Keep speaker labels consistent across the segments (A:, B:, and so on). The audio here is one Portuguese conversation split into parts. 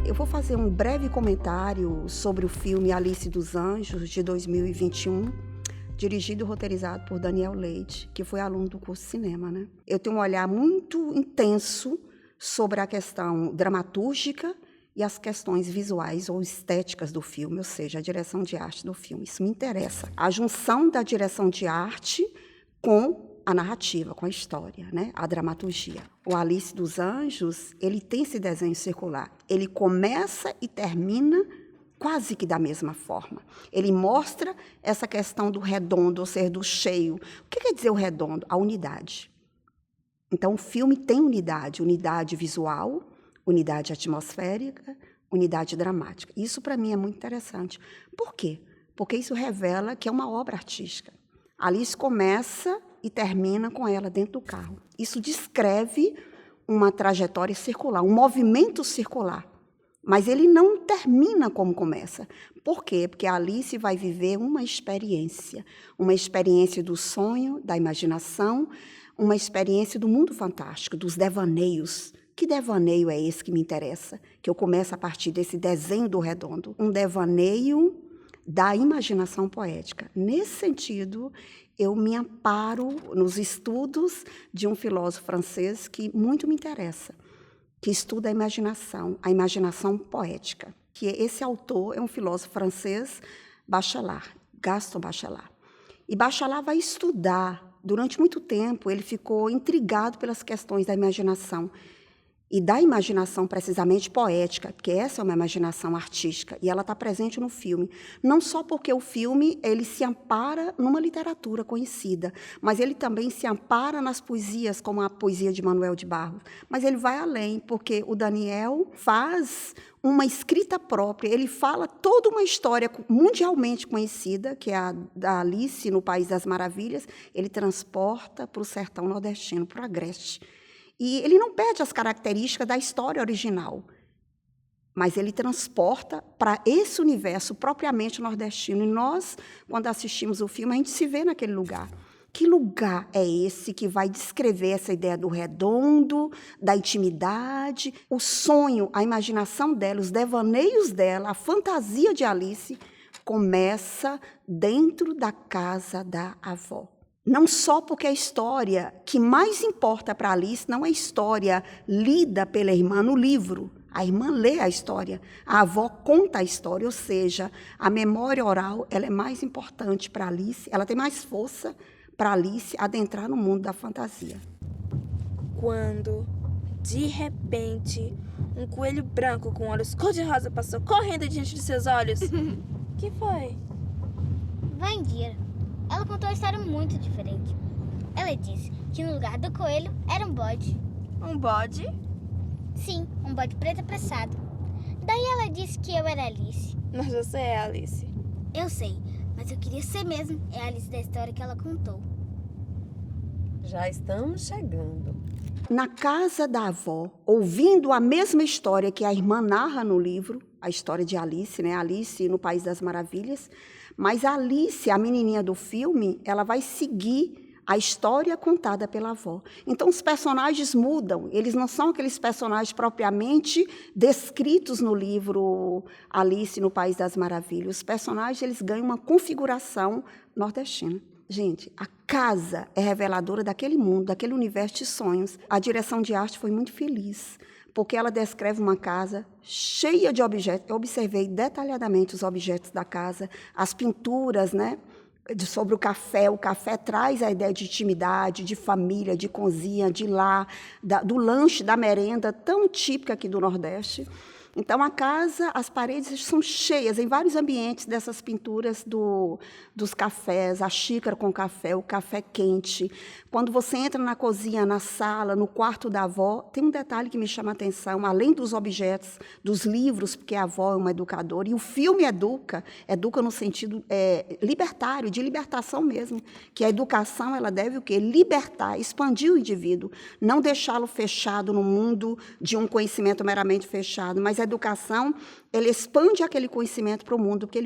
A: Eu vou fazer um breve comentário sobre o filme Alice dos Anjos, de 2021, dirigido e roteirizado por Daniel Leite, que foi aluno do curso de cinema, né? Eu tenho um olhar muito intenso sobre a questão dramatúrgica e as questões visuais ou estéticas do filme, ou seja, a direção de arte do filme. Isso me interessa. A junção da direção de arte com a narrativa, com a história, né? A dramaturgia. O Alice dos Anjos, ele tem esse desenho circular. Ele começa e termina quase que da mesma forma. Ele mostra essa questão do redondo, ou seja, do cheio. O que quer dizer o redondo? A unidade. Então, o filme tem unidade visual, unidade atmosférica, unidade dramática. Isso, para mim, é muito interessante. Por quê? Porque isso revela que é uma obra artística. Alice começa e termina com ela dentro do carro. Isso descreve uma trajetória circular, um movimento circular. Mas ele não termina como começa. Por quê? Porque a Alice vai viver uma experiência do sonho, da imaginação, uma experiência do mundo fantástico, dos devaneios. Que devaneio é esse que me interessa? Que eu começo a partir desse desenho do redondo. Um devaneio da imaginação poética. Nesse sentido, eu me amparo nos estudos de um filósofo francês que muito me interessa, que estuda a imaginação poética. Que esse autor é um filósofo francês, Bachelard, Gaston Bachelard. E Bachelard vai estudar, durante muito tempo, ele ficou intrigado pelas questões da imaginação, e da imaginação precisamente poética, porque essa é uma imaginação artística, e ela está presente no filme. Não só porque o filme ele se ampara numa literatura conhecida, mas ele também se ampara nas poesias, como a poesia de Manuel de Barros. Mas ele vai além, porque o Daniel faz uma escrita própria, ele fala toda uma história mundialmente conhecida, que é a da Alice no País das Maravilhas, ele transporta para o sertão nordestino, para o Agreste. E ele não perde as características da história original, mas ele transporta para esse universo propriamente nordestino. E nós, quando assistimos o filme, a gente se vê naquele lugar. Que lugar é esse que vai descrever essa ideia do redondo, da intimidade, o sonho, a imaginação dela, os devaneios dela, a fantasia de Alice começa dentro da casa da avó. Não só porque a história que mais importa para Alice não é a história lida pela irmã no livro. A irmã lê a história, a avó conta a história, ou seja, a memória oral ela é mais importante para Alice, ela tem mais força para Alice adentrar no mundo da fantasia.
B: Quando, de repente, um coelho branco com olhos cor-de-rosa passou correndo diante de seus olhos. Que foi?
C: Vandira. Ela contou uma história muito diferente. Ela disse que no lugar do coelho era um bode.
B: Um bode?
C: Sim, um bode preto apressado. Daí ela disse que eu era Alice.
B: Mas você é Alice.
C: Eu sei, mas eu queria ser mesmo. É a Alice da história que ela contou.
D: Já estamos chegando.
A: Na casa da avó, ouvindo a mesma história que a irmã narra no livro, a história de Alice, né? Alice no País das Maravilhas, mas a Alice, a menininha do filme, ela vai seguir a história contada pela avó. Então, os personagens mudam, eles não são aqueles personagens propriamente descritos no livro Alice no País das Maravilhas. Os personagens eles ganham uma configuração nordestina. Gente, a casa é reveladora daquele mundo, daquele universo de sonhos. A direção de arte foi muito feliz, porque ela descreve uma casa cheia de objetos. Eu observei detalhadamente os objetos da casa, as pinturas, né, sobre o café. O café traz a ideia de intimidade, de família, de cozinha, de lar, do lanche, da merenda, tão típica aqui do Nordeste. Então, a casa, as paredes são cheias, em vários ambientes, dessas pinturas dos cafés, a xícara com café, o café quente. Quando você entra na cozinha, na sala, no quarto da avó, tem um detalhe que me chama a atenção, além dos objetos, dos livros, porque a avó é uma educadora, e o filme educa no sentido libertário, de libertação mesmo, que a educação ela deve o quê? Libertar, expandir o indivíduo, não deixá-lo fechado no mundo de um conhecimento meramente fechado, mas a educação, ele expande aquele conhecimento para o mundo, porque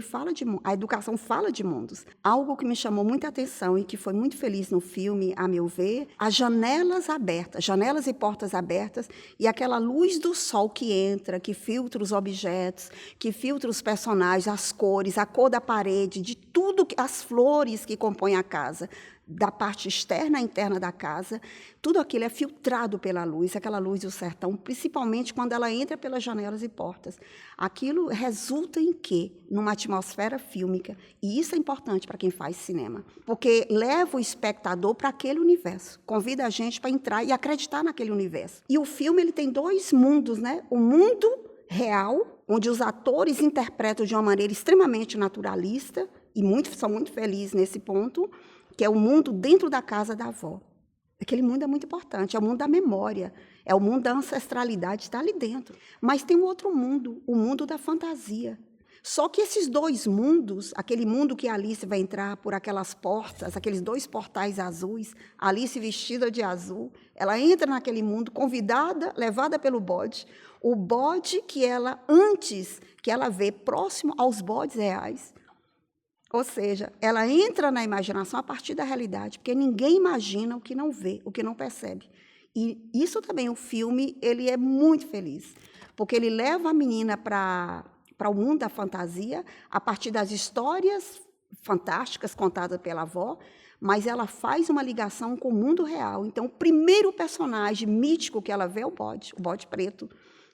A: a educação fala de mundos. Algo que me chamou muita atenção e que foi muito feliz no filme, a meu ver, as janelas abertas, janelas e portas abertas, e aquela luz do sol que entra, que filtra os objetos, que filtra os personagens, as cores, a cor da parede, de tudo, as flores que compõem a casa, da parte externa à interna da casa, tudo aquilo é filtrado pela luz, aquela luz do sertão, principalmente quando ela entra pelas janelas e portas. Aquilo resulta em quê? Numa atmosfera fílmica. E isso é importante para quem faz cinema, porque leva o espectador para aquele universo, convida a gente para entrar e acreditar naquele universo. E o filme ele tem dois mundos, né? O mundo real, onde os atores interpretam de uma maneira extremamente naturalista, e são muito felizes nesse ponto, que é o mundo dentro da casa da avó. Aquele mundo é muito importante, é o mundo da memória, é o mundo da ancestralidade, está ali dentro. Mas tem um outro mundo, o mundo da fantasia. Só que esses dois mundos, aquele mundo que a Alice vai entrar por aquelas portas, aqueles dois portais azuis, a Alice vestida de azul, ela entra naquele mundo, convidada, levada pelo bode, o bode que ela, antes que ela vê próximo aos bodes reais. Ou seja, ela entra na imaginação a partir da realidade, porque ninguém imagina o que não vê, o que não percebe. E isso também, o filme, ele é muito feliz, porque ele leva a menina para o mundo da fantasia, a partir das histórias fantásticas contadas pela avó, mas ela faz uma ligação com o mundo real. Então, o primeiro personagem mítico que ela vê é o bode preto.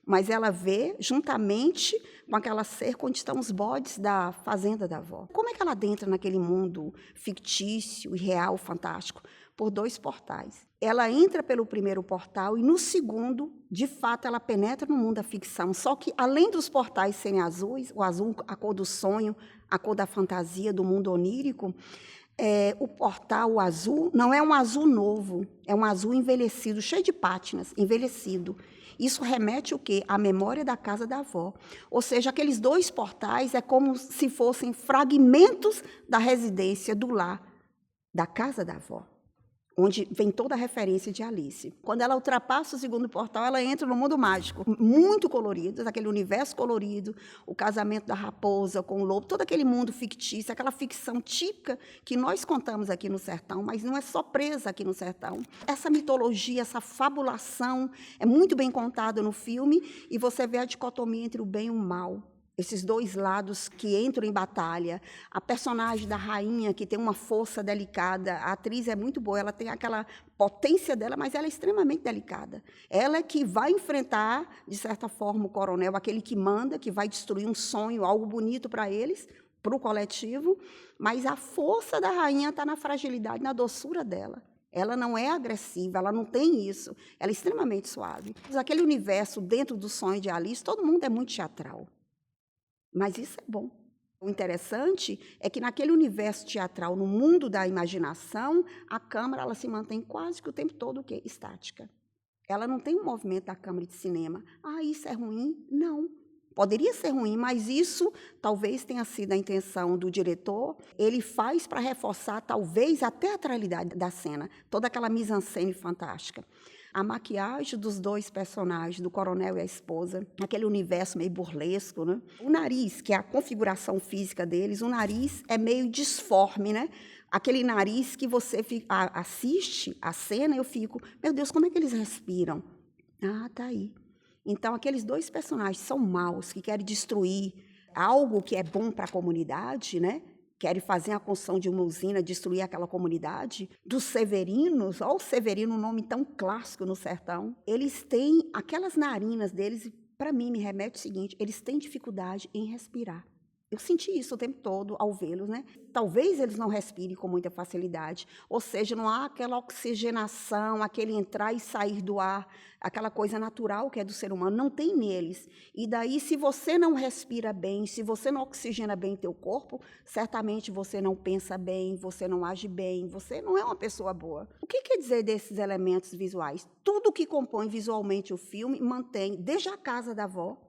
A: Mas ela vê juntamente com aquela cerca onde estão os bodes da fazenda da avó. Como é que ela adentra naquele mundo fictício e real, fantástico? Por dois portais. Ela entra pelo primeiro portal e, no segundo, de fato, ela penetra no mundo da ficção. Só que, além dos portais serem azuis, o azul, a cor do sonho, a cor da fantasia, do mundo onírico, o portal, o azul, não é um azul novo, é um azul envelhecido, cheio de pátinas, envelhecido. Isso remete o quê? À memória da casa da avó. Ou seja, aqueles dois portais é como se fossem fragmentos da residência do lar, da casa da avó, onde vem toda a referência de Alice. Quando ela ultrapassa o segundo portal, ela entra no mundo mágico, muito colorido, aquele universo colorido, o casamento da raposa com o lobo, todo aquele mundo fictício, aquela ficção típica que nós contamos aqui no sertão, mas não é só presa aqui no sertão. Essa mitologia, essa fabulação é muito bem contada no filme, e você vê a dicotomia entre o bem e o mal. Esses dois lados que entram em batalha. A personagem da rainha, que tem uma força delicada, a atriz é muito boa, ela tem aquela potência dela, mas ela é extremamente delicada. Ela é que vai enfrentar, de certa forma, o coronel, aquele que manda, que vai destruir um sonho, algo bonito para eles, para o coletivo, mas a força da rainha está na fragilidade, na doçura dela. Ela não é agressiva, ela não tem isso, ela é extremamente suave. Aquele universo dentro do sonho de Alice, todo mundo é muito teatral. Mas isso é bom. O interessante é que naquele universo teatral, no mundo da imaginação, a câmera ela se mantém quase que o tempo todo o quê? Estática. Ela não tem um movimento da câmera de cinema. Isso é ruim? Não. Poderia ser ruim, mas isso talvez tenha sido a intenção do diretor. Ele faz para reforçar, talvez, a teatralidade da cena, toda aquela mise-en-scène fantástica. A maquiagem dos dois personagens, do coronel e a esposa, aquele universo meio burlesco, né? O nariz, que é a configuração física deles, o nariz é meio disforme, né? Aquele nariz que você assiste a cena e eu fico, meu Deus, como é que eles respiram? Tá aí. Então, aqueles dois personagens são maus, que querem destruir algo que é bom para a comunidade, né? Querem fazer a construção de uma usina, destruir aquela comunidade. Dos Severinos, olha o Severino, um nome tão clássico no sertão. Eles têm, aquelas narinas deles, para mim, me remete ao seguinte, eles têm dificuldade em respirar. Eu senti isso o tempo todo ao vê-los, né? Talvez eles não respirem com muita facilidade, ou seja, não há aquela oxigenação, aquele entrar e sair do ar, aquela coisa natural que é do ser humano, não tem neles. E daí, se você não respira bem, se você não oxigena bem teu corpo, certamente você não pensa bem, você não age bem, você não é uma pessoa boa. O que quer dizer desses elementos visuais? Tudo que compõe visualmente o filme mantém, desde a casa da avó,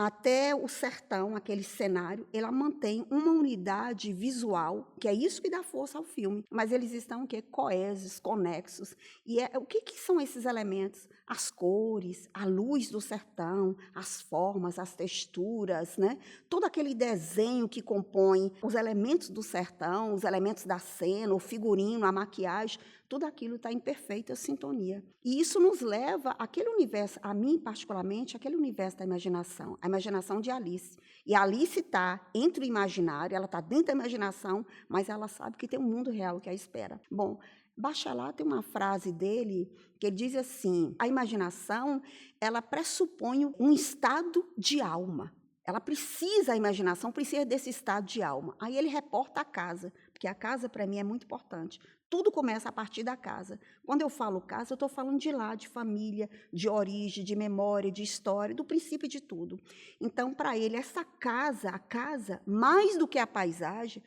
A: até o sertão, aquele cenário, ela mantém uma unidade visual, que é isso que dá força ao filme. Mas eles estão coesos, conexos. E o que são esses elementos? As cores, a luz do sertão, as formas, as texturas, né? Todo aquele desenho que compõe os elementos do sertão, os elementos da cena, o figurino, a maquiagem, tudo aquilo está em perfeita sintonia. E isso nos leva àquele universo, a mim particularmente, aquele universo da imaginação, a imaginação de Alice. E a Alice está entre o imaginário, ela está dentro da imaginação, mas ela sabe que tem um mundo real que a espera. Bom, Bachelard tem uma frase dele que ele diz assim: a imaginação, ela pressupõe um estado de alma. A imaginação precisa desse estado de alma. Aí ele reporta a casa, porque a casa, para mim, é muito importante. Tudo começa a partir da casa. Quando eu falo casa, eu estou falando de lá, de família, de origem, de memória, de história, do princípio de tudo. Então, para ele, essa casa, a casa, mais do que a paisagem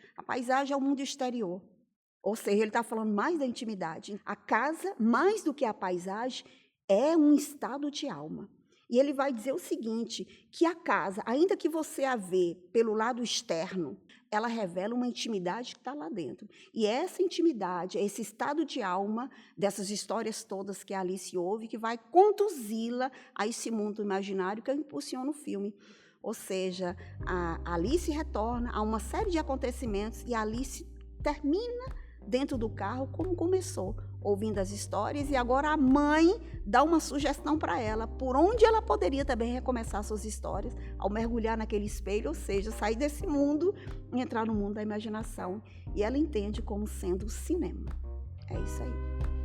A: é o mundo exterior. Ou seja, ele está falando mais da intimidade. A casa, mais do que a paisagem, é um estado de alma. E ele vai dizer o seguinte, que a casa, ainda que você a vê pelo lado externo, ela revela uma intimidade que está lá dentro. E essa intimidade, esse estado de alma dessas histórias todas que a Alice ouve, que vai conduzi-la a esse mundo imaginário que eu impulsiono o filme. Ou seja, a Alice retorna a uma série de acontecimentos e a Alice termina dentro do carro como começou, ouvindo as histórias, e agora a mãe dá uma sugestão para ela, por onde ela poderia também recomeçar suas histórias, ao mergulhar naquele espelho, ou seja, sair desse mundo e entrar no mundo da imaginação. E ela entende como sendo o cinema. É isso aí.